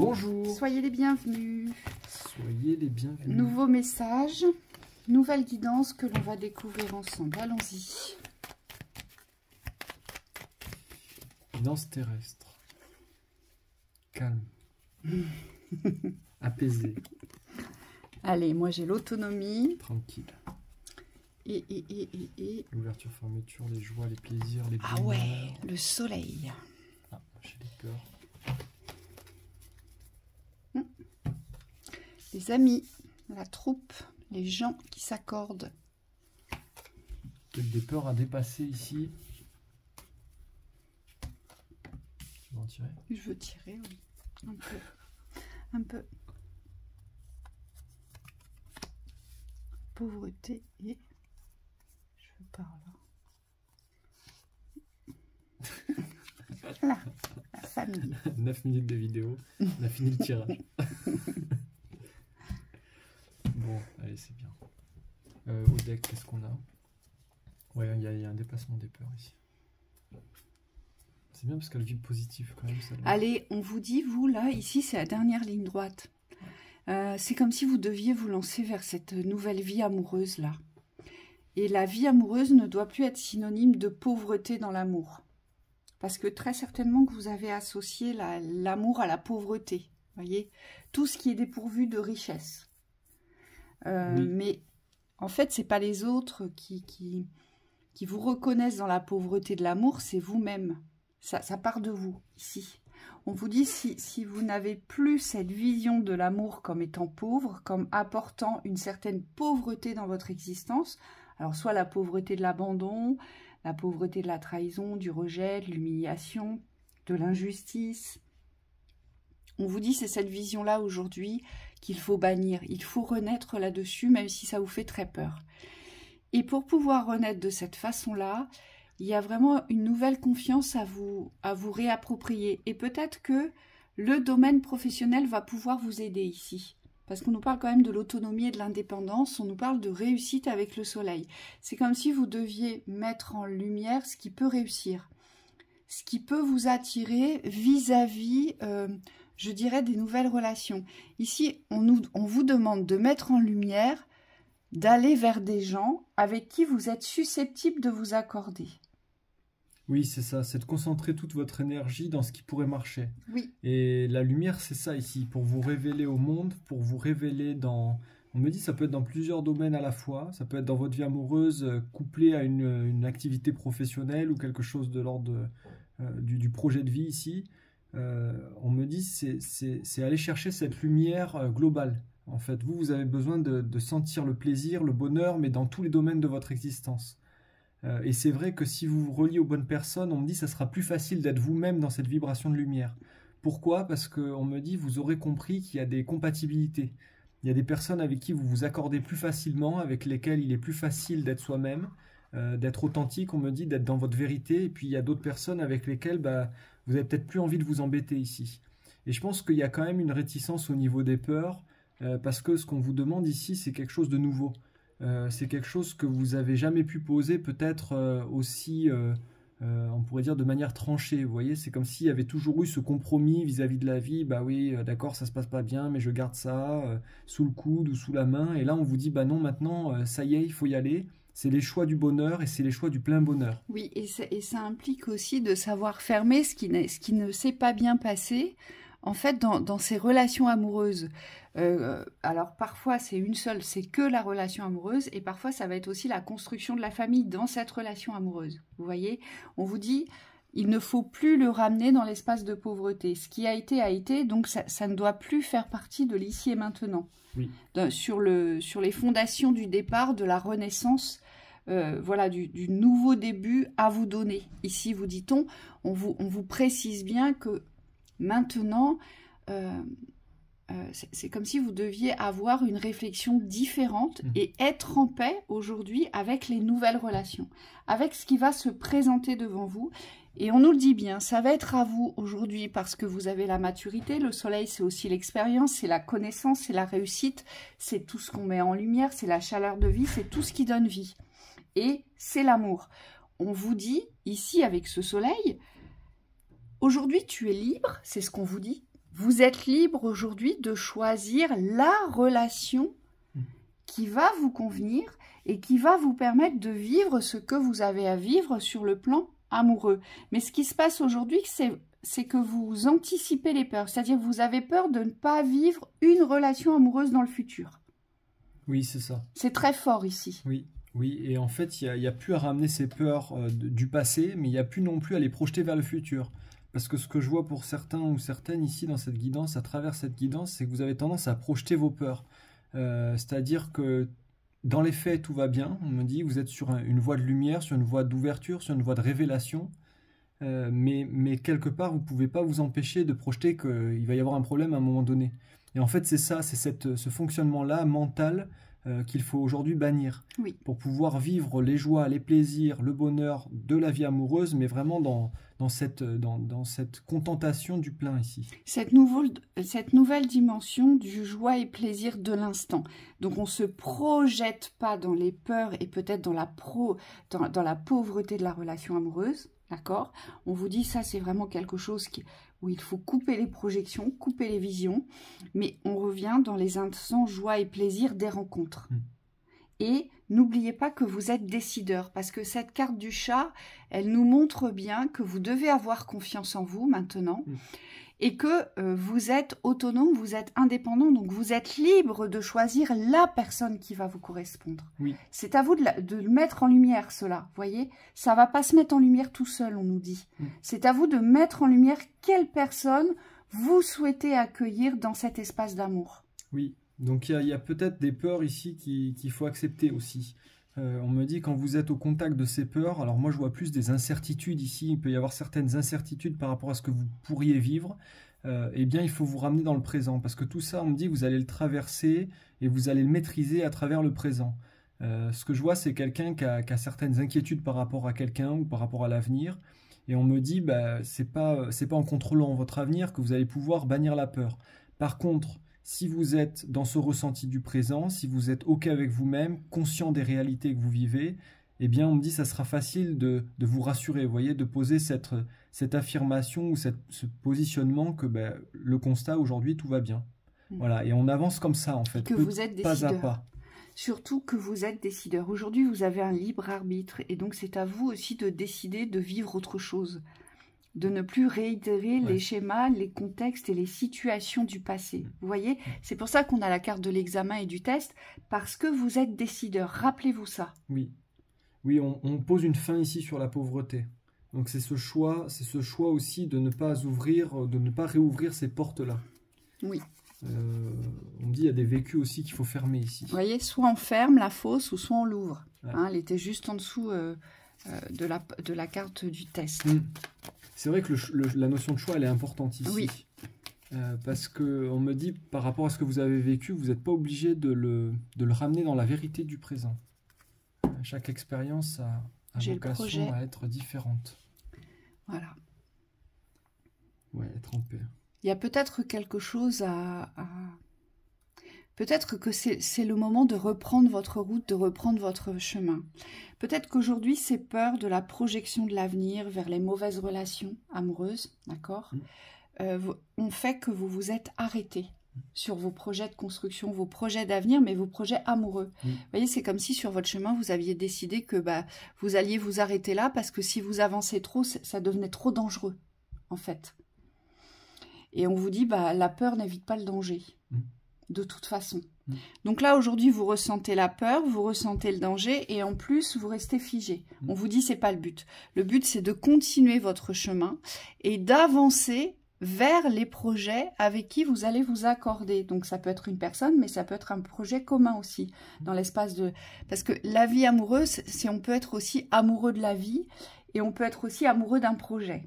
Bonjour. Soyez les bienvenus. Soyez les bienvenus. Nouveau message, nouvelle guidance que l'on va découvrir ensemble. Allons-y. Guidance terrestre. Calme. Apaisé. Allez, moi j'ai l'autonomie. Tranquille. Et... L'ouverture, fermeture, les joies, les plaisirs, les Ah bonheurs. ouais, le soleil. Ah, j'ai des peurs. Les amis, la troupe, les gens qui s'accordent. Peut-être des peurs à dépasser ici. Tu veux en tirer? Je veux tirer, oui. Un peu. Un peu. Pauvreté et... Je veux par là. Là, la famille. 9 minutes de vidéo. On a fini le tirage. Bon, allez, c'est bien. Au deck, qu'est-ce qu'on a? Ouais, il y a un dépassement des peurs ici. C'est bien parce qu'elle vibre positive quand même. Allez, on vous dit, vous, là, ici, c'est la dernière ligne droite. C'est comme si vous deviez vous lancer vers cette nouvelle vie amoureuse, là. Et la vie amoureuse ne doit plus être synonyme de pauvreté dans l'amour. Parce que très certainement que vous avez associé l'amour à la pauvreté. Voyez, tout ce qui est dépourvu de richesse. Oui. Mais en fait, c'est pas les autres qui vous reconnaissent dans la pauvreté de l'amour, c'est vous-même. Ça part de vous, ici. On vous dit, si vous n'avez plus cette vision de l'amour comme étant pauvre, comme apportant une certaine pauvreté dans votre existence, alors soit la pauvreté de l'abandon, la pauvreté de la trahison, du rejet, de l'humiliation, de l'injustice. On vous dit, c'est cette vision-là aujourd'hui qu'il faut bannir. Il faut renaître là-dessus, même si ça vous fait très peur. Et pour pouvoir renaître de cette façon-là, il y a vraiment une nouvelle confiance à vous réapproprier. Et peut-être que le domaine professionnel va pouvoir vous aider ici. Parce qu'on nous parle quand même de l'autonomie et de l'indépendance, on nous parle de réussite avec le soleil. C'est comme si vous deviez mettre en lumière ce qui peut réussir. Ce qui peut vous attirer vis-à-vis, je dirais, des nouvelles relations. Ici, on vous demande de mettre en lumière, d'aller vers des gens avec qui vous êtes susceptible de vous accorder. Oui, c'est ça, c'est de concentrer toute votre énergie dans ce qui pourrait marcher. Oui. Et la lumière, c'est ça ici, pour vous révéler au monde, pour vous révéler dans... On me dit ça peut être dans plusieurs domaines à la fois, ça peut être dans votre vie amoureuse, couplé à une activité professionnelle ou quelque chose de l'ordre du projet de vie ici. On me dit c'est aller chercher cette lumière globale. En fait, vous avez besoin de sentir le plaisir, le bonheur, mais dans tous les domaines de votre existence. Et c'est vrai que si vous vous reliez aux bonnes personnes, on me dit que ça sera plus facile d'être vous-même dans cette vibration de lumière. Pourquoi? Parce qu'on me dit vous aurez compris qu'il y a des compatibilités. Il y a des personnes avec qui vous vous accordez plus facilement, avec lesquelles il est plus facile d'être soi-même, d'être authentique, on me dit, d'être dans votre vérité. Et puis il y a d'autres personnes avec lesquelles vous avez peut-être plus envie de vous embêter ici. Et je pense qu'il y a quand même une réticence au niveau des peurs, parce que ce qu'on vous demande ici, c'est quelque chose de nouveau. C'est quelque chose que vous n'avez jamais pu poser peut-être aussi, on pourrait dire, de manière tranchée. Vous voyez, c'est comme s'il y avait toujours eu ce compromis vis-à-vis de la vie. Bah oui, d'accord, ça se passe pas bien, mais je garde ça sous le coude ou sous la main. Et là, on vous dit, bah non, maintenant, ça y est, il faut y aller. C'est les choix du bonheur et c'est les choix du plein bonheur. Oui, et ça implique aussi de savoir fermer ce qui ne s'est pas bien passé. En fait, dans ces relations amoureuses, alors parfois c'est une seule, c'est que la relation amoureuse, et parfois ça va être aussi la construction de la famille dans cette relation amoureuse. Vous voyez, on vous dit, il ne faut plus le ramener dans l'espace de pauvreté. Ce qui a été, donc ça ne doit plus faire partie de l'ici et maintenant. Oui. Sur les fondations du départ, de la renaissance, voilà, du nouveau début à vous donner. Ici, vous dit-on, on vous précise bien que maintenant, c'est comme si vous deviez avoir une réflexion différente et être en paix aujourd'hui avec les nouvelles relations, avec ce qui va se présenter devant vous. Et on nous le dit bien, ça va être à vous aujourd'hui parce que vous avez la maturité. Le soleil, c'est aussi l'expérience, c'est la connaissance, c'est la réussite, c'est tout ce qu'on met en lumière, c'est la chaleur de vie, c'est tout ce qui donne vie. Et c'est l'amour. On vous dit, ici, avec ce soleil, aujourd'hui, tu es libre, c'est ce qu'on vous dit. Vous êtes libre aujourd'hui de choisir la relation qui va vous convenir et qui va vous permettre de vivre ce que vous avez à vivre sur le plan amoureux. Mais ce qui se passe aujourd'hui, c'est que vous anticipez les peurs. C'est-à-dire que vous avez peur de ne pas vivre une relation amoureuse dans le futur. Oui, c'est ça. C'est très fort ici. Oui, oui. Et en fait, il y a plus à ramener ces peurs du passé, mais il n'y a plus non plus à les projeter vers le futur. Parce que ce que je vois pour certains ou certaines ici dans cette guidance, à travers cette guidance, c'est que vous avez tendance à projeter vos peurs. C'est-à-dire que dans les faits, tout va bien. On me dit, vous êtes sur une voie de lumière, sur une voie d'ouverture, sur une voie de révélation. Mais quelque part, vous ne pouvez pas vous empêcher de projeter qu'il va y avoir un problème à un moment donné. Et en fait, c'est ça, c'est ce fonctionnement-là mental qu'il faut aujourd'hui bannir. Oui. Pour pouvoir vivre les joies, les plaisirs, le bonheur de la vie amoureuse, mais vraiment dans cette contentation du plein ici. Cette nouvelle dimension du joie et plaisir de l'instant. Donc on ne se projette pas dans les peurs et peut-être dans la pauvreté de la relation amoureuse. D'accord? On vous dit ça, c'est vraiment quelque chose où il faut couper les projections, couper les visions, mais on revient dans les instants joie et plaisir des rencontres. Et n'oubliez pas que vous êtes décideur, parce que cette carte du chat, elle nous montre bien que vous devez avoir confiance en vous maintenant, et que vous êtes autonome, vous êtes indépendant, donc vous êtes libre de choisir la personne qui va vous correspondre. Oui. C'est à vous de le mettre en lumière, cela, vous voyez. Ça ne va pas se mettre en lumière tout seul, on nous dit. C'est à vous de mettre en lumière quelle personne vous souhaitez accueillir dans cet espace d'amour. Oui, donc il y a peut-être des peurs ici qu'il faut accepter aussi. On me dit quand vous êtes au contact de ces peurs, alors moi je vois plus des incertitudes ici, il peut y avoir certaines incertitudes par rapport à ce que vous pourriez vivre, eh bien il faut vous ramener dans le présent, parce que tout ça on me dit vous allez le traverser et vous allez le maîtriser à travers le présent. Ce que je vois c'est quelqu'un qui a certaines inquiétudes par rapport à quelqu'un ou par rapport à l'avenir, et on me dit c'est pas en contrôlant votre avenir que vous allez pouvoir bannir la peur. Par contre, si vous êtes dans ce ressenti du présent, si vous êtes OK avec vous-même, conscient des réalités que vous vivez, eh bien on me dit ça sera facile de vous rassurer, vous voyez, de poser cette affirmation ou ce positionnement que le constat aujourd'hui tout va bien. Voilà, et on avance comme ça en fait, que vous êtes décideur. Pas à pas. Surtout que vous êtes décideur. Aujourd'hui vous avez un libre arbitre et donc c'est à vous aussi de décider de vivre autre chose. De ne plus réitérer les schémas, les contextes et les situations du passé. Vous voyez, c'est pour ça qu'on a la carte de l'examen et du test, parce que vous êtes décideur. Rappelez-vous ça. Oui, oui, on pose une fin ici sur la pauvreté. Donc c'est ce choix aussi de ne pas ouvrir, de ne pas réouvrir ces portes-là. Oui. On me dit il y a des vécus aussi qu'il faut fermer ici. Vous voyez, soit on ferme la fosse ou soit on l'ouvre. Ouais. Hein, elle était juste en dessous de la carte du test. C'est vrai que la notion de choix, elle est importante ici. Oui. Parce qu'on me dit, par rapport à ce que vous avez vécu, vous n'êtes pas obligé de le ramener dans la vérité du présent. Chaque expérience a vocation à être différente. Voilà. Ouais, être en paix. Il y a peut-être quelque chose Peut-être que c'est le moment de reprendre votre route, de reprendre votre chemin. Peut-être qu'aujourd'hui, ces peurs de la projection de l'avenir vers les mauvaises relations amoureuses, d'accord, ont fait que vous vous êtes arrêté sur vos projets de construction, vos projets d'avenir, mais vos projets amoureux. Vous voyez, c'est comme si sur votre chemin, vous aviez décidé que vous alliez vous arrêter là parce que si vous avancez trop, ça devenait trop dangereux, en fait. Et on vous dit, la peur n'évite pas le danger. De toute façon. Donc là, aujourd'hui, vous ressentez la peur, vous ressentez le danger et en plus, vous restez figé. On vous dit, c'est pas le but. Le but, c'est de continuer votre chemin et d'avancer vers les projets avec qui vous allez vous accorder. Donc ça peut être une personne, mais ça peut être un projet commun aussi dans l'espace de... Parce que la vie amoureuse, on peut être aussi amoureux de la vie et on peut être aussi amoureux d'un projet.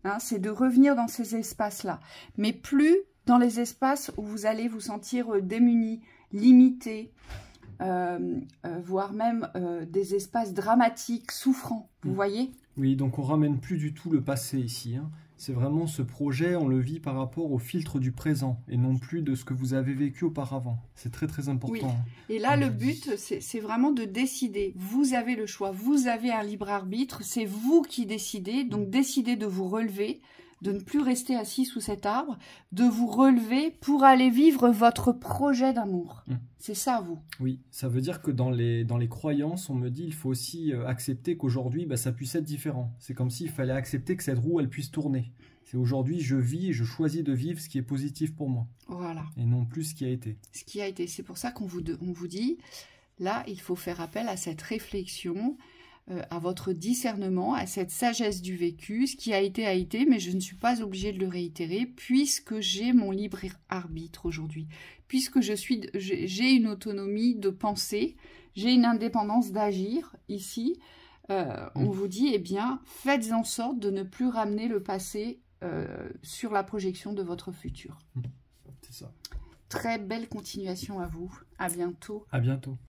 Hein, c'est de revenir dans ces espaces-là. Mais plus dans les espaces où vous allez vous sentir démunis, limités, voire même des espaces dramatiques, souffrants, vous voyez? Oui, donc on ne ramène plus du tout le passé ici. Hein. C'est vraiment ce projet, on le vit par rapport au filtre du présent et non plus de ce que vous avez vécu auparavant. C'est très très important. Oui. Et là, le but, c'est vraiment de décider. Vous avez le choix, vous avez un libre arbitre, c'est vous qui décidez, donc décidez de vous relever, de ne plus rester assis sous cet arbre, de vous relever pour aller vivre votre projet d'amour. C'est ça, vous. Oui, ça veut dire que dans les croyances, on me dit il faut aussi accepter qu'aujourd'hui, ça puisse être différent. C'est comme s'il fallait accepter que cette roue, elle puisse tourner. C'est aujourd'hui, je vis et je choisis de vivre ce qui est positif pour moi. Voilà. Et non plus ce qui a été. Ce qui a été. C'est pour ça qu'on vous dit, là, il faut faire appel à cette réflexion, à votre discernement, à cette sagesse du vécu. Ce qui a été, mais je ne suis pas obligée de le réitérer, puisque j'ai mon libre arbitre aujourd'hui. Puisque j'ai une autonomie de pensée, j'ai une indépendance d'agir ici. On vous dit, eh bien, faites en sorte de ne plus ramener le passé sur la projection de votre futur. C'est ça. Très belle continuation à vous. À bientôt. À bientôt.